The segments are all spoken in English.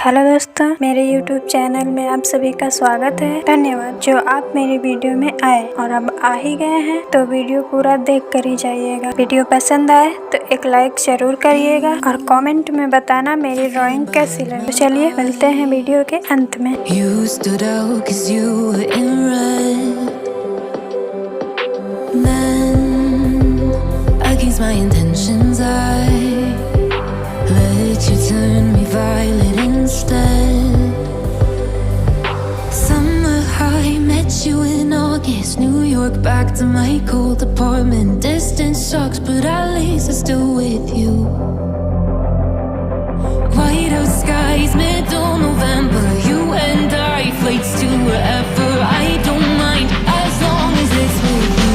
Hello दोस्तों, मेरे YouTube channel में आप सभी का स्वागत है। धन्यवाद जो आप मेरी वीडियो में आए और अब आ ही गए हैं तो वीडियो पूरा देख कर ही जाइएगा। वीडियो पसंद आए तो एक लाइक जरूर करिएगा और कमेंट में बताना मेरी ड्राइंग कैसी लगी। तो चलिए मिलते हैं वीडियो के अंत में। You stood out 'cause you were in red. Then, against my intentions, I let you turn me violet instead. Summer high, met you in August. New York, back to my cold apartment. Distance sucks, but at least I'm still with you. White out skies, middle November. You and I, flights to wherever. I don't mind, as long as it's with you.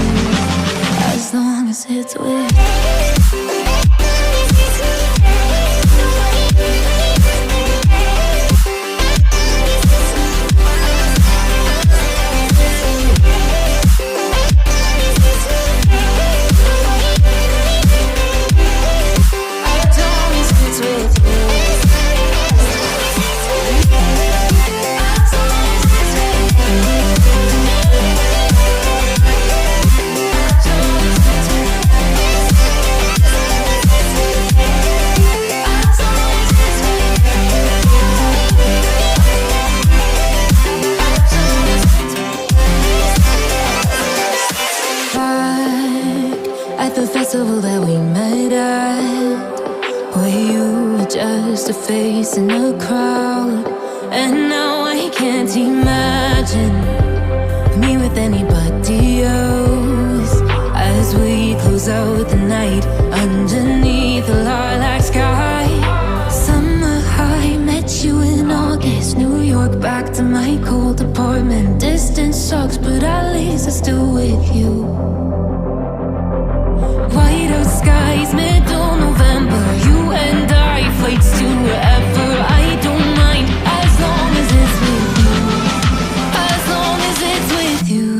As long as it's with you. At the festival that we met at, where you were just a face in a crowd. And now I can't imagine me with anybody else. As we close out the night underneath the lilac sky. Summer high, met you in August. New York, back to my cold apartment. Distance sucks, but at least I'm still with you. White out skies, middle November. You and I, flights to wherever. I don't mind, as long as it's with you. As long as it's with you.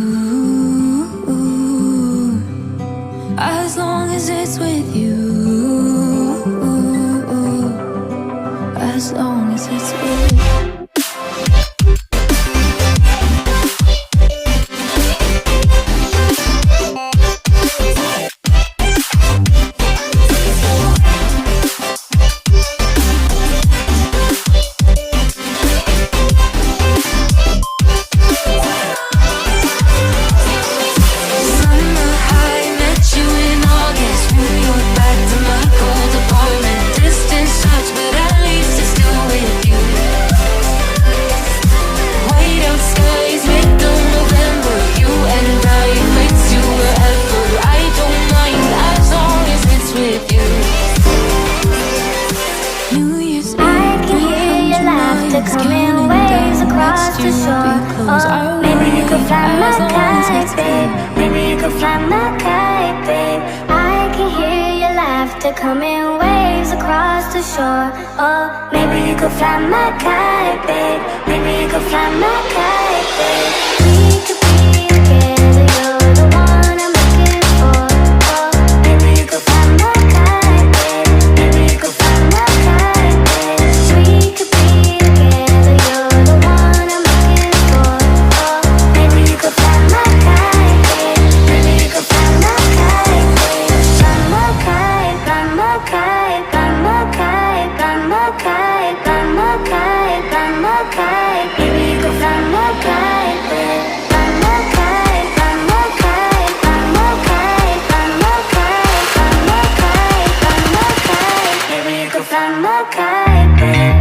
As long as it's with you. As long as it's with you. Coming waves across the shore. Oh, maybe you could fly my kite, babe. Maybe you could fly my kite, babe. I can hear your laughter coming waves across the shore. Oh, maybe you could fly my kite, babe. Maybe you could fly my kite, babe. We could be together, you're the one I'm looking for. Oh, maybe you could fly my kite, babe. Maybe you could fly my kite, babe. We could be together, you're the one I'm looking for. Oh, maybe you could fly my kite, babe. Maybe you could fly my kite, babe. Fly my kite, fly my kite, fly my kite, fly my kite, fly my kite, fly my kite. Maybe you could fly my kite, babe. Fly my kite, fly my kite, fly my kite, fly my kite, fly my kite, fly my kite. Maybe you could fly my kite, babe.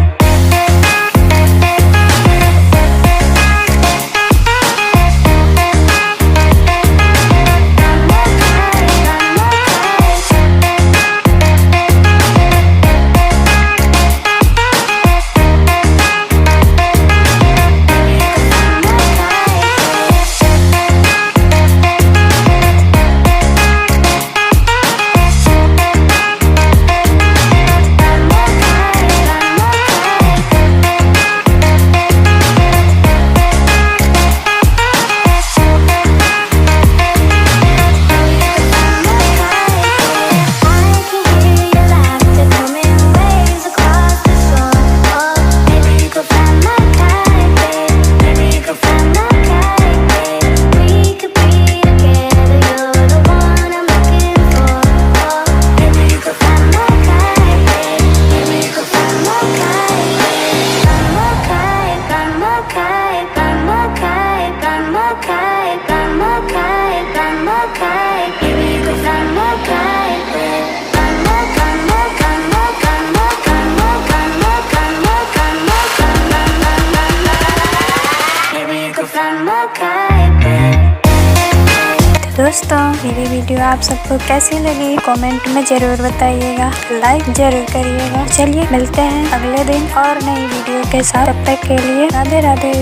could fly my kite, babe. Maybe you could fly my kite, babe. दोस्तों मेरी video आप सबको कैसी लगी comment में जरूर बताइएगा, like जरूर करिएगा। चलिए मिलते हैं अगले दिन और नई वीडियो के साथ, तब तक के लिए राधे राधे।